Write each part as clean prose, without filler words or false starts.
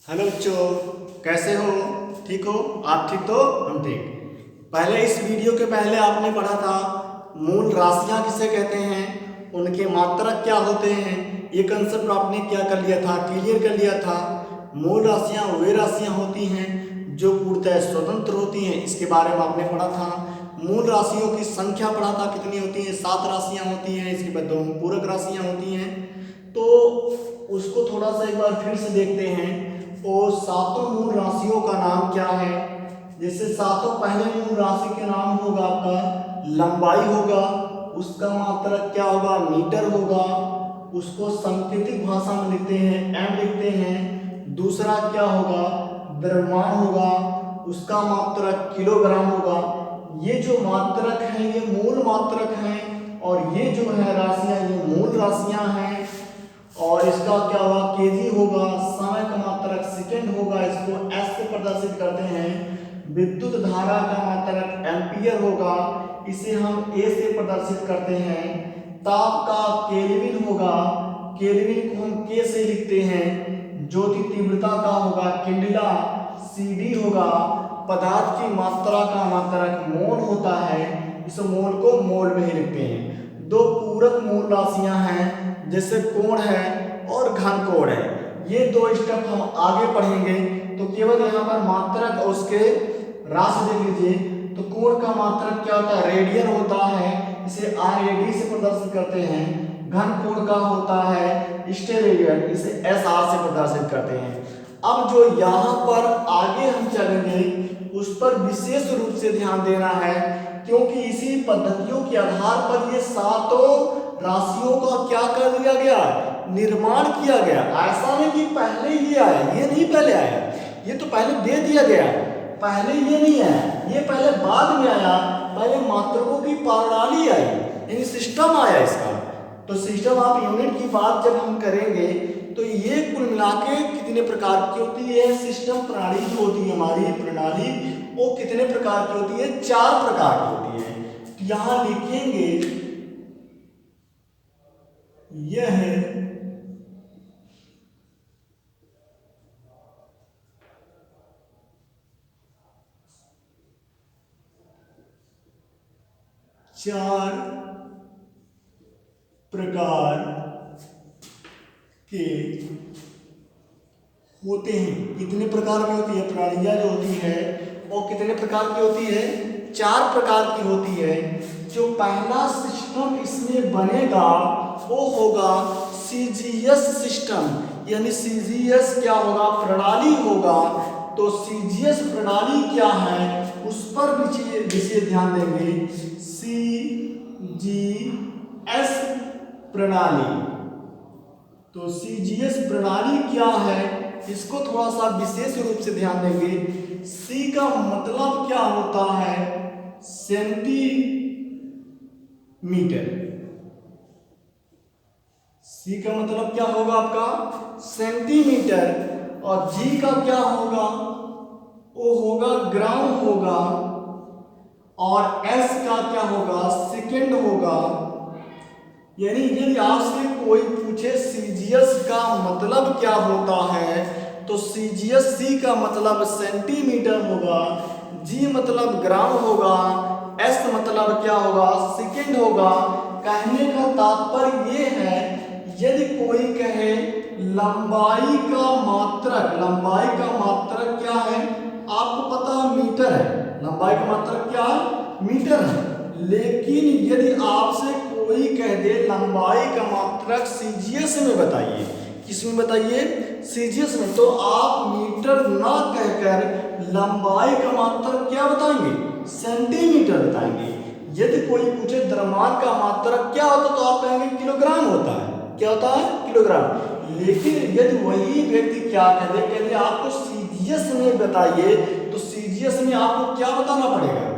Hello बच्चों, कैसे हो? ठीक हो? आप ठीक तो हम ठीक। पहले इस वीडियो के पहले आपने पढ़ा था मूल राशियां किसे कहते हैं, उनके मात्रक क्या होते हैं। ये कंसेप्ट आपने क्या कर लिया था, क्लियर कर लिया था। मूल राशियां वे राशियां होती हैं जो पूर्णतः स्वतंत्र होती हैं, इसके बारे में आपने पढ़ा था। मूल राशियों की संख्या पढ़ा था, कितनी होती है, 7 राशियां होती हैं। इसके बाद 2 पूरक राशियां होती हैं। तो उसको थोड़ा सा एक बार फिर से देखते हैं। और सातों मूल राशियों का नाम क्या है? जैसे सातों पहले मूल राशि के नाम होगा आपका लंबाई होगा, उसका मात्रक क्या होगा, मीटर होगा। उसको सांकेतिक भाषा में लिखते हैं, एम लिखते हैं। दूसरा क्या होगा, द्रव्यमान होगा, उसका मात्रक किलोग्राम होगा। ये जो मात्रक है ये मूल मात्रक हैं, और ये जो है राशियां ये मूल राशियां हैं। और इसका क्या होगा, केजी होगा। समय का मात्रक सेकंड होगा, इसको एस से प्रदर्शित करते हैं। विद्युत धारा का मात्रक एम्पियर होगा, इसे हम ए से प्रदर्शित करते हैं। ताप का केल्विन होगा, केल्विन को हम के से लिखते हैं। ज्योति तीव्रता का होगा कैंडिला, सीडी होगा। पदार्थ की मात्रा का मात्रक मोल होता है, इस मोल को मोल में ही लिखते हैं। 2 पूरक मूल राशियां हैं, जैसे कोण है और घन कोण है। ये 2 स्टेप हम आगे पढ़ेंगे। तो केवल यहाँ पर मात्रक और उसके राशि देख लीजिए। तो कोण का मात्रक क्या होता है, रेडियन होता है, इसे RAD से प्रदर्शित करते हैं। घन कोण का होता है स्टेरेडियन, इसे SR से प्रदर्शित करते हैं। अब जो यहाँ पर आगे हम चलेंगे उस पर विशेष रूप से ध्यान देना है, क्योंकि इसी पद्धतियों के आधार पर ये सातों राशियों का क्या कर दिया गया, निर्माण किया गया। ऐसा नहीं कि पहले ये आया, ये नहीं पहले आया, ये तो पहले दे दिया गया। पहले ये नहीं आया, ये पहले बाद में आया। पहले मात्रकों की प्रणाली आई, यानी सिस्टम आया इसका। तो सिस्टम आप यूनिट की बात जब हम करेंगे तो ये कुल मिला के कितने प्रकार की होती है, सिस्टम प्रणाली जो होती है हमारी प्रणाली, वो कितने प्रकार की होती है, 4 प्रकार की होती है। तो यहां लिखेंगे यह है 4 प्रकार के होते हैं। कितने प्रकार की होती है प्रणालियां जो होती है, वो कितने प्रकार की होती है, 4 प्रकार की होती है। जो पहला सिस्टम इसमें बनेगा वो होगा सीजीएस सिस्टम, यानी सीजीएस क्या होगा, प्रणाली होगा। तो सीजीएस प्रणाली क्या है उस पर विशेष ध्यान देंगे। सीजीएस प्रणाली, तो सीजीएस प्रणाली क्या है इसको थोड़ा सा विशेष रूप से ध्यान देंगे। सी का मतलब क्या होता है, सेंटीमीटर। सी का मतलब क्या होगा आपका, सेंटीमीटर। और जी का क्या होगा, वो होगा ग्राम होगा। और एस का क्या होगा, सेकंड होगा। यानी यदि आपसे कोई पूछे सीजीएस का मतलब क्या होता है, तो सीजीएस सी का मतलब सेंटीमीटर होगा, जी मतलब ग्राम होगा, एस मतलब क्या होगा, सेकंड होगा। कहने का तात्पर्य ये है, यदि कोई कहे लंबाई का मात्रक, लंबाई का मात्रक क्या है, आपको पता है मीटर है, लंबाई का मात्रक क्या है, मीटर है। लेकिन यदि आपसे कोई कह दे लंबाई का मात्रक सीजीएस में बताइए, किसमें बताइए, सीजीएस में, तो आप मीटर ना कहकर लंबाई का मात्रक क्या बताएंगे, सेंटीमीटर बताएंगे। यदि कोई पूछे द्रव्यमान का मात्रक क्या होता, तो आप कहेंगे किलोग्राम होता है, क्या होता है, किलोग्राम। लेकिन यदि वही व्यक्ति क्या कह दे, कहते आपको सीजीएस में बताइए, तो सीजीएस में आपको क्या बताना पड़ेगा,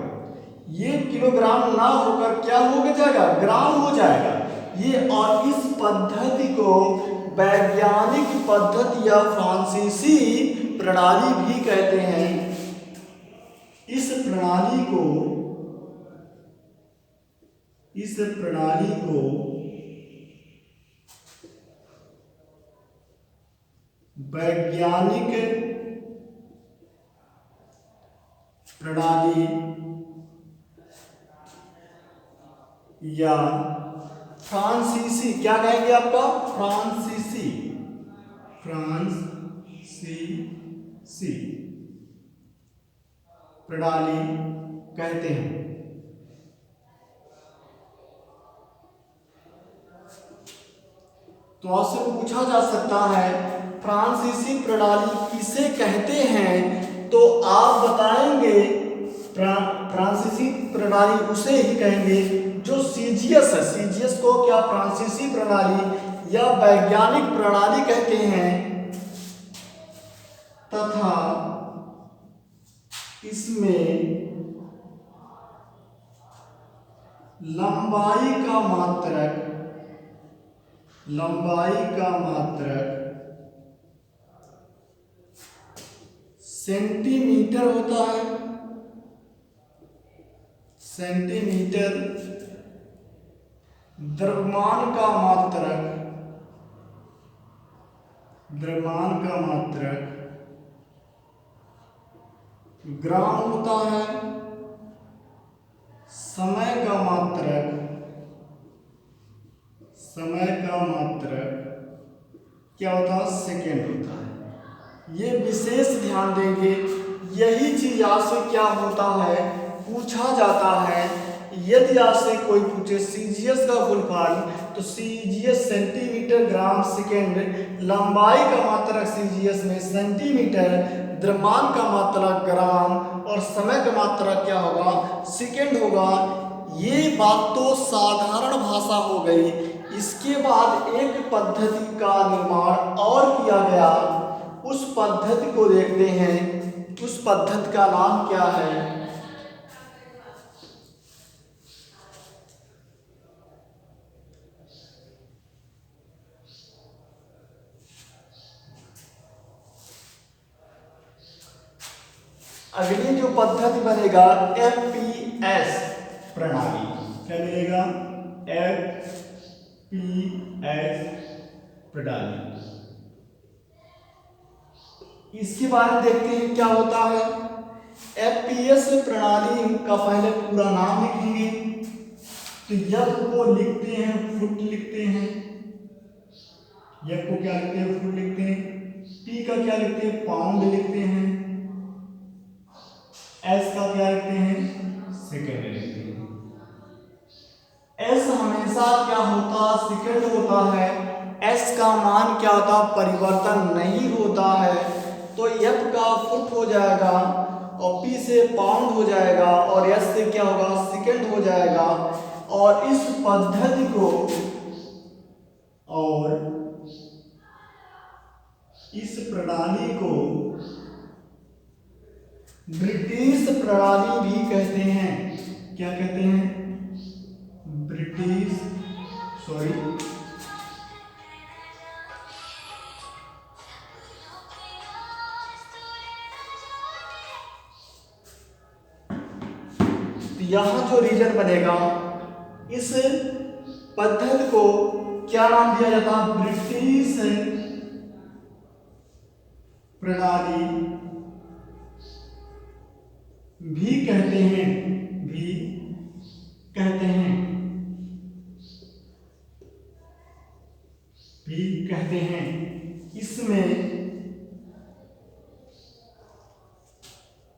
ये किलोग्राम ना होकर क्या हो जाएगा, ग्राम हो जाएगा ये। और इस पद्धति को वैज्ञानिक पद्धति या फ्रांसीसी प्रणाली भी कहते हैं। इस प्रणाली को वैज्ञानिक प्रणाली या फ्रांसीसी, क्या कहेंगे आपका, फ्रांसीसी प्रणाली कहते हैं। तो आपसे पूछा जा सकता है फ्रांसीसी प्रणाली किसे कहते हैं, तो आप बताएंगे फ्रांसीसी प्रणाली उसे ही कहेंगे जो सीजीएस है। सीजीएस को क्या फ्रांसीसी प्रणाली या वैज्ञानिक प्रणाली कहते हैं, तथा इसमें लंबाई का मात्रक सेंटीमीटर होता है। सेंटीमीटर, द्रव्यमान का मात्रक ग्राम होता है। समय का मात्रक क्या होता है, सेकेंड होता है। ये विशेष ध्यान देंगे, यही चीज आपसे क्या होता है, पूछा जाता है। यदि आपसे कोई पूछे सीजीएस का फुल फॉर्म, तो सीजीएस सेंटीमीटर ग्राम सेकेंड, लंबाई का मात्रक सीजीएस में सेंटीमीटर, द्रव्यमान का मात्रक ग्राम और समय का मात्रक क्या होगा, सेकेंड होगा। ये बात तो साधारण भाषा हो गई। इसके बाद एक पद्धति का निर्माण और किया गया, उस पद्धति को देखते हैं। उस पद्धति का नाम क्या है, अगली जो पद्धति बनेगा एफपीएस प्रणाली। क्या मिलेगा, एफपीएस प्रणाली। इसके बारे में देखते हैं क्या होता है। एफपीएस प्रणाली का पहले पूरा नाम लिखेंगे। तो एफ को लिखते हैं फुट लिखते हैं, एफ को क्या लिखते हैं, फुट लिखते हैं। पी का क्या लिखते हैं, पाउंड लिखते हैं। एस का क्या लिखते हैं, सेकेंड लिखते हैं। एस हमेशा क्या होता, सेकेंड होता है। एस का मान क्या होता, परिवर्तन नहीं होता है। तो एफ का फुट हो जाएगा और पी से पाउंड हो जाएगा और एस से क्या होगा, सेकेंड हो जाएगा। और इस पद्धति को और इस प्रणाली को ब्रिटिश प्रणाली भी कहते हैं। क्या कहते हैं, ब्रिटिश, यहां जो रीजन बनेगा, इस पद्धति को क्या नाम दिया जाता है, ब्रिटिश प्रणाली भी कहते हैं, इसमें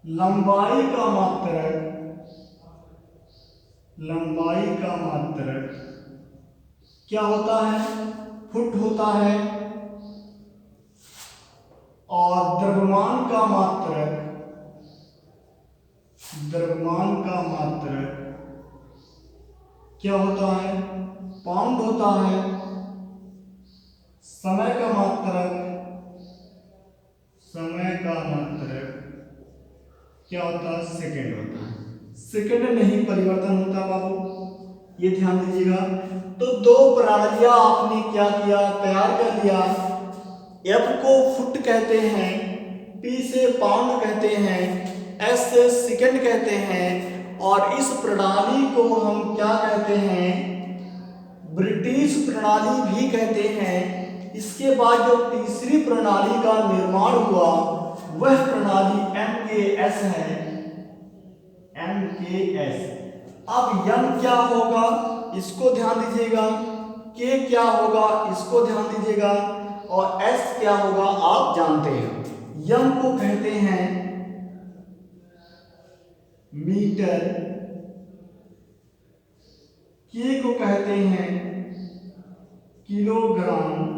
लंबाई का मात्रक क्या होता है, फुट होता है। और द्रव्यमान का मात्रक क्या होता है, पाउंड होता है। समय का मात्रक क्या होता है, सेकेंड होता है। सेकेंड नहीं परिवर्तन होता बाबू, ये ध्यान दीजिएगा। तो दो प्रणालियां आपने क्या किया, तैयार कर लिया। एफ को फुट कहते हैं, पी से पाउंड कहते हैं, एस से सेकेंड कहते हैं। और इस प्रणाली को हम क्या कहते हैं, ब्रिटिश प्रणाली भी कहते हैं। इसके बाद जो तीसरी प्रणाली का निर्माण हुआ वह प्रणाली MKS है, MKS। अब M क्या होगा इसको ध्यान दीजिएगा, K क्या होगा इसको ध्यान दीजिएगा, और S क्या होगा आप जानते हैं। M को कहते हैं मीटर, K को कहते हैं किलोग्राम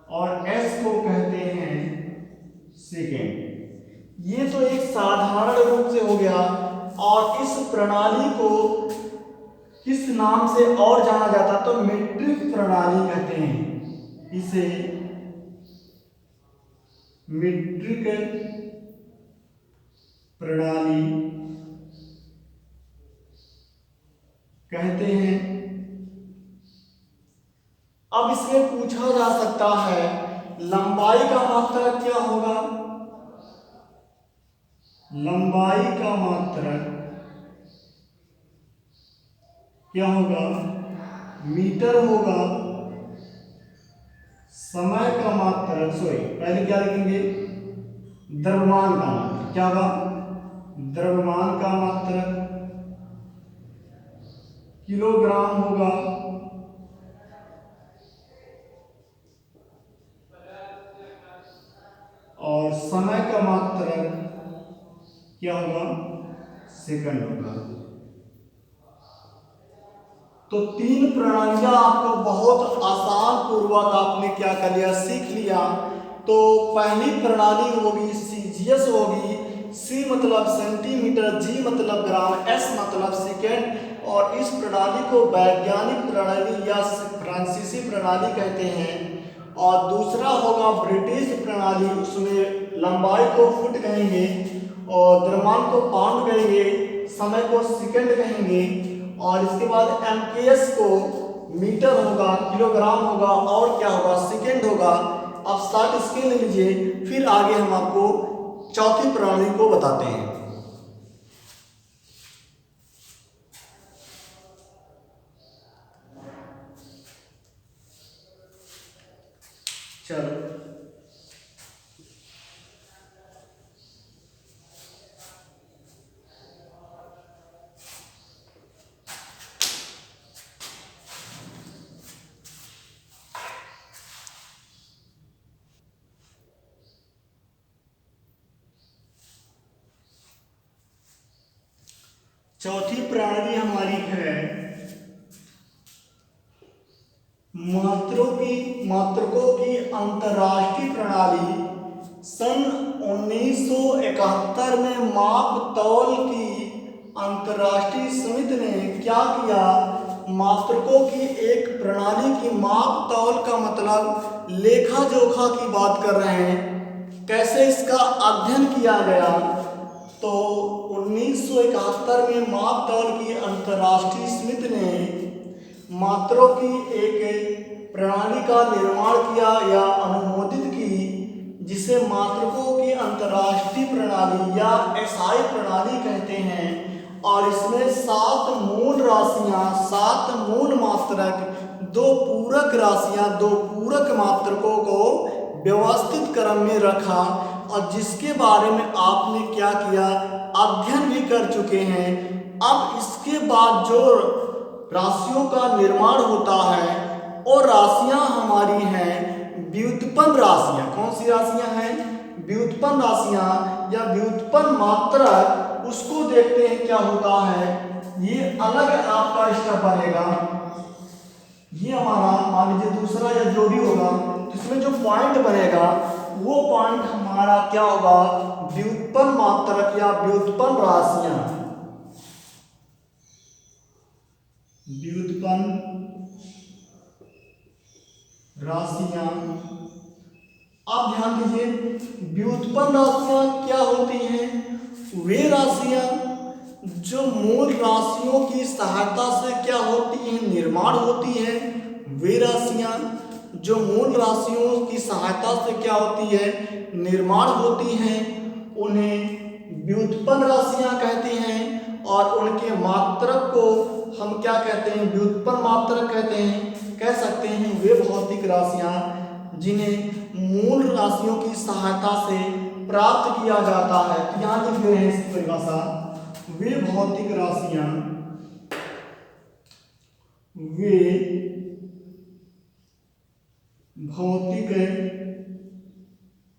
और S को कहते हैं सेकेंड। ये तो एक साधारण रूप से हो गया। और इस प्रणाली को किस नाम से और जाना जाता तो मीट्रिक प्रणाली कहते हैं, इसे मीट्रिक प्रणाली कहते हैं। अब इसमें पूछा जा सकता है लंबाई का मात्रक क्या होगा, लंबाई का मात्रक क्या होगा, मीटर होगा। समय का मात्रक पहले क्या लिखेंगे, द्रव्यमान का मात्रक क्या होगा, द्रव्यमान का मात्रक किलोग्राम होगा। और समय का मात्रक क्या होगा, सेकंड होगा। तो तीन प्रणालियां आपको बहुत आसान पूर्वक आपने क्या कर लिया, सीख लिया। तो पहली प्रणाली होगी CGS होगी, C मतलब सेंटीमीटर, G मतलब ग्राम, S मतलब सेकेंड। और इस प्रणाली को वैज्ञानिक प्रणाली या फ्रांसीसी प्रणाली कहते हैं। और दूसरा होगा ब्रिटिश प्रणाली, उसमें लंबाई को फुट कहेंगे और द्रव्यमान को पाउंड कहेंगे, समय को सेकंड कहेंगे। और इसके बाद MKS को मीटर होगा, किलोग्राम होगा और क्या होगा, सेकंड होगा। अब स्टार्ट स्केल ले लीजिए, फिर आगे हम आपको चौथी प्रणाली को बताते हैं। चलो चौथी प्रणाली हमारी है मात्रकों की अंतरराष्ट्रीय प्रणाली। सन 1971 में माप तौल की अंतरराष्ट्रीय समिति ने क्या किया, मात्रकों की एक प्रणाली की माप तौल का मतलब लेखा जोखा की बात कर रहे हैं। कैसे इसका अध्ययन किया गया, तो 1971 में माप तौल की अंतरराष्ट्रीय समिति ने मात्रों की एक प्रणाली का निर्माण किया या अनुमोदित की, जिसे मात्रकों की अंतरराष्ट्रीय प्रणाली या SI प्रणाली कहते हैं। और इसमें 7 मूल राशियां, 7 मूल मात्रक, 2 पूरक राशियां, 2 पूरक मात्रकों को व्यवस्थित क्रम में रखा, और जिसके बारे में आपने क्या किया, अध्ययन भी कर चुके हैं। अब इसके बाद जो राशियों का निर्माण होता है और राशियां हमारी हैं व्युत्पन्न राशियां। कौन सी राशियां हैं, व्युत्पन्न राशियां या व्युत्पन्न मात्रक। उसको देखते हैं क्या होता है। ये अलग आपका स्टेप बनेगा। ये हमारा मान लीजिए दूसरा या जो भी होगा, तो इसमें जो पॉइंट बनेगा वो पॉइंट हमारा क्या होगा, व्युत्पन्न मात्रक या व्युत्पन्न राशियां, व्युत्पन्न राशियां। आप ध्यान दीजिए, व्युत्पन्न राशियां क्या होती हैं, वे राशियां जो मूल राशियों की सहायता से क्या होती हैं, निर्माण होती हैं। वे राशियां जो मूल राशियों की सहायता से क्या होती है, निर्माण होती हैं, उन्हें व्युत्पन्न राशियां कहते हैं। और उनके मात्रक को हम क्या कहते हैं, व्युत्पन्न मात्रक कहते हैं। कह सकते हैं वे भौतिक राशियां जिन्हें मूल राशियों की सहायता से प्राप्त किया जाता है। तो यहाँ लिख रहे हैं इसकी परिभाषा, वे भौतिक राशियां, वे भौतिक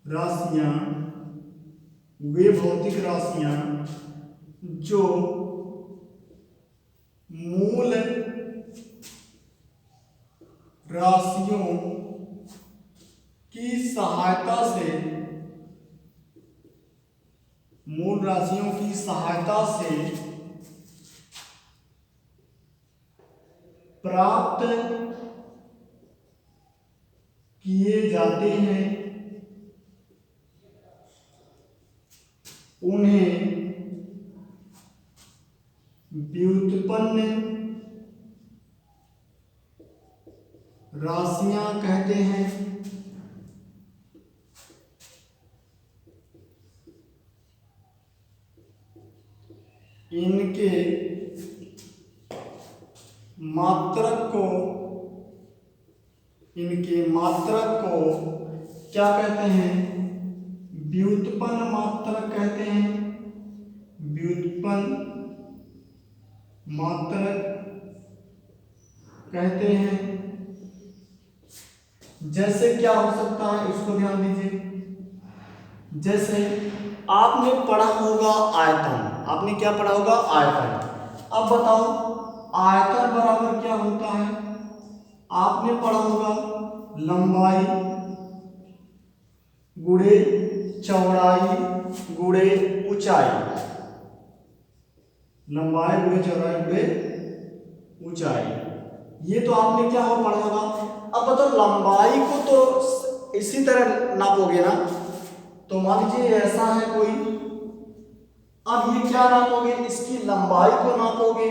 राशियां, वे भौतिक राशियां जो मूल राशियों की सहायता से, मूल राशियों की सहायता से प्राप्त किए जाते हैं, उन्हें व्युत्पन्न राशियां कहते हैं। इनके मात्रक को क्या कहते हैं, व्युत्पन्न मात्रक कहते हैं। व्युत्पन्न मात्रक कहते हैं। जैसे क्या हो सकता है, इसको ध्यान दीजिए। जैसे आपने पढ़ा होगा आयतन, आपने क्या पढ़ा होगा, आयतन। अब बताओ आयतन बराबर क्या होता है, आपने पढ़ा होगा लंबाई गुणे चौड़ाई गुणे ऊंचाई, लंबाई गुणे चौड़ाई गुणे ऊंचाई, ये तो आपने क्या हो पढ़ा होगा। अब बताओ लंबाई को तो इसी तरह नापोगे ना, तो मान लीजिए ऐसा है कोई, अब ये क्या नापोगे, इसकी लंबाई को नापोगे,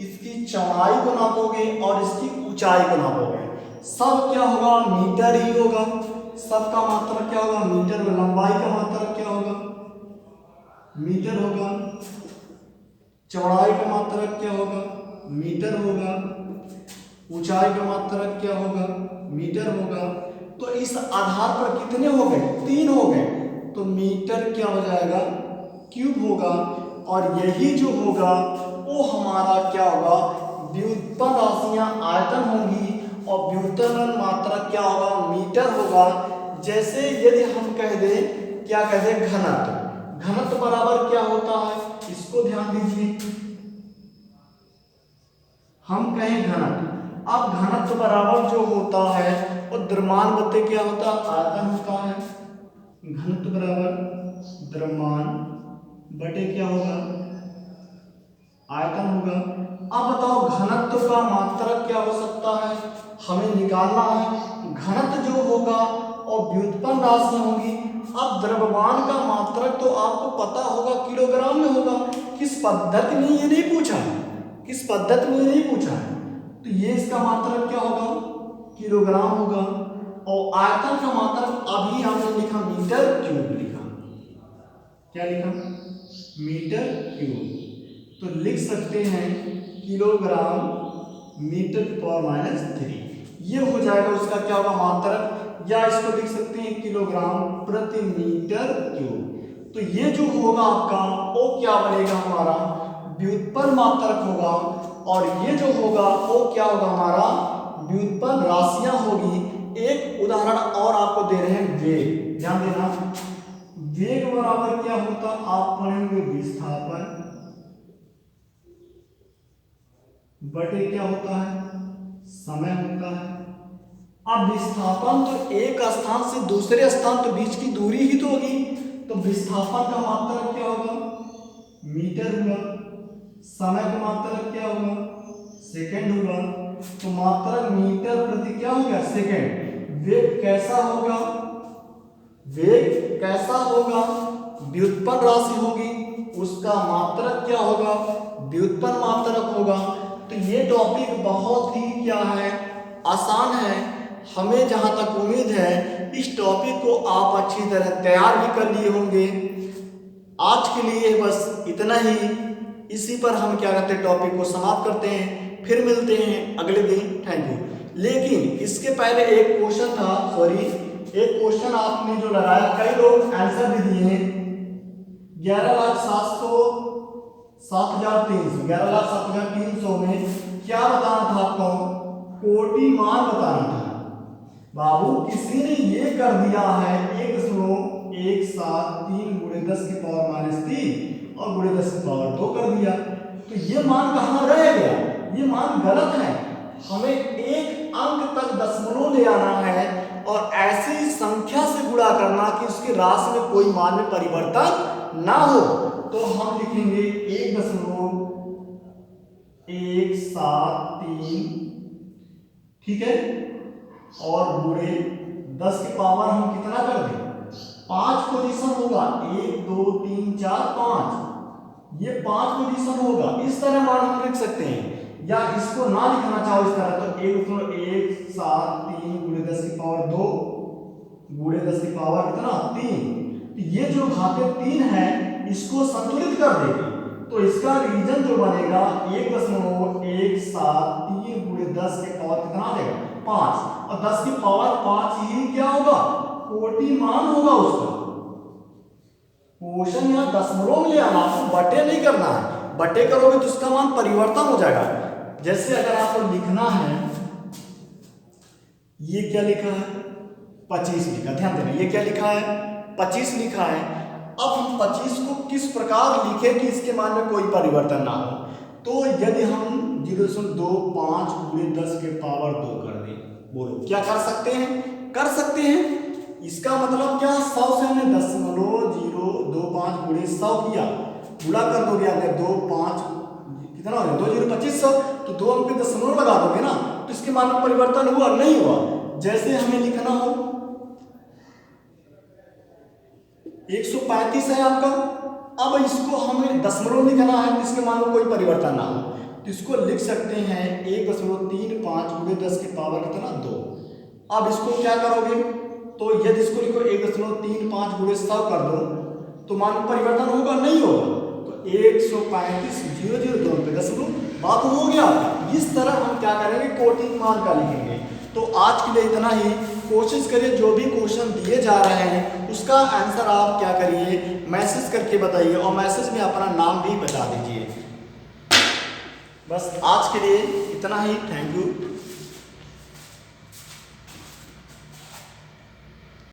इसकी चौड़ाई को नापोगे और इसकी ऊंचाई को नापोगे। सब क्या होगा, मीटर ही होगा। सबका मात्रक क्या होगा, मीटर में। लंबाई का मात्रक क्या होगा, मीटर होगा। चौड़ाई का मात्रक क्या होगा, मीटर होगा। ऊंचाई का मात्रक क्या होगा, मीटर होगा। तो इस आधार पर कितने हो गए, 3 हो गए। तो मीटर क्या हो जाएगा, क्यूब होगा। और यही जो होगा वो हमारा क्या होगा, व्युत्पन्न राशियां आयतन होंगी और व्युत्पन्न मात्रक क्या होगा, मीटर होगा। जैसे यदि हम कह दें, क्या कह दें, घनत्व। घनत्व बराबर क्या होता है, इसको ध्यान दीजिए। हम कहें घनत्व, अब घनत्व बराबर जो होता है वो द्रव्यमान बटे क्या होता है, आयतन होता है। घनत्व बराबर द्रव्यमान बटे क्या होगा, आयतन होगा। अब बताओ घनत्व का मात्रक क्या हो सकता है, हमें निकालना है। घनत्व जो होगा और व्युत्पन्न राशि होगी। अब द्रव्यमान का मात्रक तो आपको पता होगा किलोग्राम में होगा। किस पद्धति में ये नहीं पूछा है, किस पद्धति में ये नहीं पूछा है। तो ये इसका मात्रक क्या होगा, किलोग्राम होगा। और आयतन का मात्रक अभी हमने लिखा मीटर क्यूब लिखा, क्या लिखा, मीटर क्यूब। तो लिख सकते हैं किलोग्राम मीटर की पावर -3, ये हो जाएगा उसका क्या होगा मात्रक। या इसको लिख सकते हैं किलोग्राम प्रति मीटर क्यूब। तो ये जो होगा आपका वो क्या बनेगा, हमारा व्युत्पन्न मात्रक होगा। और ये जो होगा वो क्या होगा, हमारा व्युत्पन्न राशियां होगी। एक उदाहरण और आपको दे रहे हैं, वेग। ध्यान देना, वेग बराबर क्या होता, आप पढ़ेंगे विस्थापन बटे क्या होता है, समय होता है। अब विस्थापन तो एक स्थान से दूसरे स्थान तो बीच की दूरी ही तो होगी। तो विस्थापन का मात्रक क्या होगा, मीटर हुआ। समय का मात्रक क्या होगा, सेकंड हुआ। तो मात्रक मीटर प्रति क्या हो गया, सेकंड। वेग कैसा होगा, वेग कैसा होगा, व्युत्पन्न राशि होगी, उसका मात्रक क्या होगा, व्युत्पन्न मात्रक होगा। तो ये टॉपिक बहुत ही क्या है, आसान है। हमें जहाँ तक उम्मीद है इस टॉपिक को आप अच्छी तरह तैयार भी कर लिए होंगे। आज के लिए बस इतना ही। इसी पर हम क्या करते हैं, टॉपिक को समाप्त करते हैं। फिर मिलते हैं अगले दिन। Thank you. लेकिन इसके पहले एक क्वेश्चन था, एक क्वेश्चन आपने जो लगाया, कई लोग आंसर भी दिए हैं। 11,07,300 में क्या बताना था आपको, कोटि मान बताना था। बाबू किसी ने ये कर दिया है 1.173 गुणे 10 की पावर -3 और गुणे 10 की पावर 2 कर दिया, तो ये मान कहाँ रह गया, ये मान गलत है। हमें एक अंक तक दशमलव ले आना है और ऐसी संख्या से गुणा करना कि उसकी राशि में कोई मान में परिवर्तन ना हो। तो हम लिखेंगे 1.173, ठीक है, और गुणे 10 की पावर हम कितना कर दें, 5 पोजीशन होगा, 1 2 3 4 5, ये 5 पोजीशन होगा। इस तरह मान हम लिख सकते हैं, या इसको ना लिखना चाहो इस तरह तो 1.173 गुणे 10 की पावर 2 गुणे 10 की पावर कितना 3। ये जो घाते 3 है इसको संतुलित कर देगी, तो इसका रीजन जो बनेगा 1.173 गुणे 10 के पावर कितना आ जाएगा 5, और 10 की पावर 5 ही क्या होगा, कोटि मान होगा उसका। क्वेश्चन यहाँ दशमलव में ले आना, आपको बटे नहीं करना है, बटे करोगे तो उसका मान परिवर्तन हो जाएगा। जैसे अगर आपको लिखना है, ये क्या लिखा है 25 लिखा, ध्यान देना, ये क्या लिखा है 25 लिखा है। अब हम 25 को किस प्रकार लिखे कि इसके मान में कोई परिवर्तन ना हो, तो यदि हम 0.25 गुणे 10 के पावर 2 कर दें, बोलो क्या कर सकते हैं, कर सकते हैं। इसका मतलब क्या, 100 से हमने 0.025 गुणे 100 किया, गुणा कर दोगे अगर 2 5 कितना हो गया 2 0 2500, तो 2 अंक पे दशमलव लगा दोगे ना, तो इसके मान में परिवर्तन हुआ नहीं हुआ। जैसे हमें लिखना हो 135 है आपका, अब इसको हमें दशमलव लिखना है तो इसके मान में कोई परिवर्तन ना हो, तो इसको लिख सकते हैं 1.35 गुणे 10 की पावर कितना 2। अब इसको क्या करोगे, तो यदि इसको लिखो 1.35 गुणे 100 कर दो तो मान में परिवर्तन होगा नहीं होगा, तो 135 0 2 पे दशमलव, बात हो गया। इस तरह हम क्या करेंगे, कोटि मान का लिखेंगे। तो आज के लिए इतना ही। कोशिश करिए जो भी क्वेश्चन दिए जा रहे हैं उसका आंसर आप क्या करिए, मैसेज करके बताइए, और मैसेज में अपना नाम भी बता दीजिए। बस आज के लिए इतना ही। Thank you.